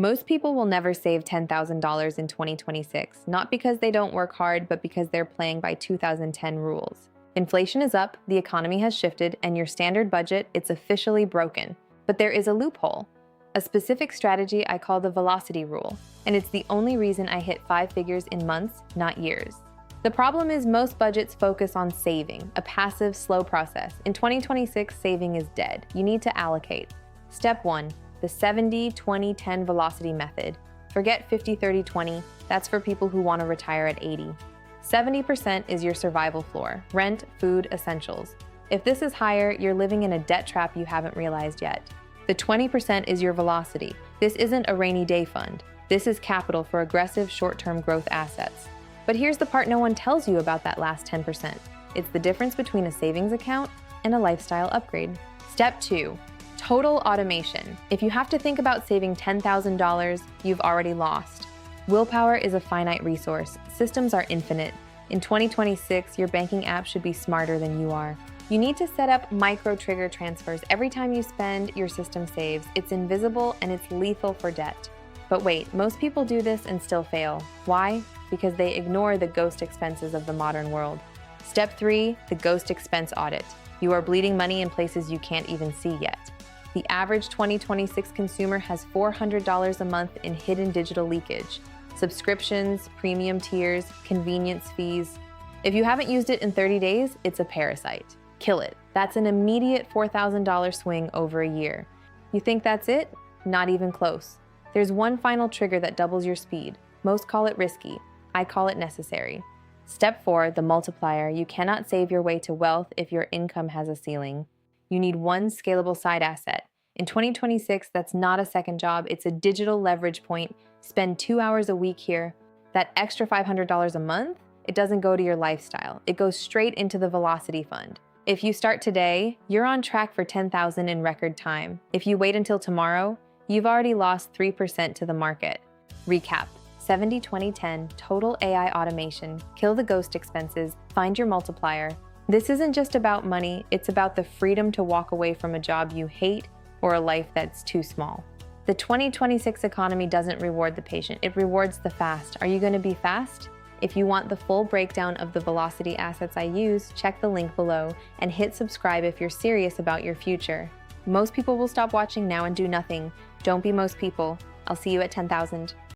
Most people will never save $10,000 in 2026, not because they don't work hard, but because they're playing by 2010 rules. Inflation is up, the economy has shifted, and your standard budget, it's officially broken. But there is a loophole. A specific strategy I call the velocity rule, and it's the only reason I hit 5 figures in months, not years. The problem is most budgets focus on saving, a passive, slow process. In 2026, saving is dead. You need to allocate. Step 1. The 70-20-10 velocity method. Forget 50-30-20, that's for people who want to retire at 80. 70% is your survival floor, rent, food, essentials. If this is higher, you're living in a debt trap you haven't realized yet. The 20% is your velocity. This isn't a rainy day fund. This is capital for aggressive short-term growth assets. But here's the part no one tells you about that last 10%. It's the difference between a savings account and a lifestyle upgrade. Step 2. Total automation. If you have to think about saving $10,000, you've already lost. Willpower is a finite resource. Systems are infinite. In 2026, your banking app should be smarter than you are. You need to set up micro-trigger transfers. Every time you spend, your system saves. It's invisible and it's lethal for debt. But wait, most people do this and still fail. Why? Because they ignore the ghost expenses of the modern world. Step 3, the ghost expense audit. You are bleeding money in places you can't even see yet. The average 2026 consumer has $400 a month in hidden digital leakage. Subscriptions, premium tiers, convenience fees. If you haven't used it in 30 days, it's a parasite. Kill it. That's an immediate $4,000 swing over a year. You think that's it? Not even close. There's one final trigger that doubles your speed. Most call it risky. I call it necessary. Step 4, the multiplier. You cannot save your way to wealth if your income has a ceiling. You need one scalable side asset. In 2026, that's not a second job, it's a digital leverage point. Spend 2 hours a week here. That extra $500 a month, it doesn't go to your lifestyle. It goes straight into the Velocity Fund. If you start today, you're on track for $10,000 in record time. If you wait until tomorrow, you've already lost 3% to the market. Recap. 70-20-10, total AI automation, kill the ghost expenses, find your multiplier. This isn't just about money, it's about the freedom to walk away from a job you hate or a life that's too small. The 2026 economy doesn't reward the patient, it rewards the fast. Are you going to be fast? If you want the full breakdown of the velocity assets I use, check the link below and hit subscribe if you're serious about your future. Most people will stop watching now and do nothing. Don't be most people. I'll see you at 10,000.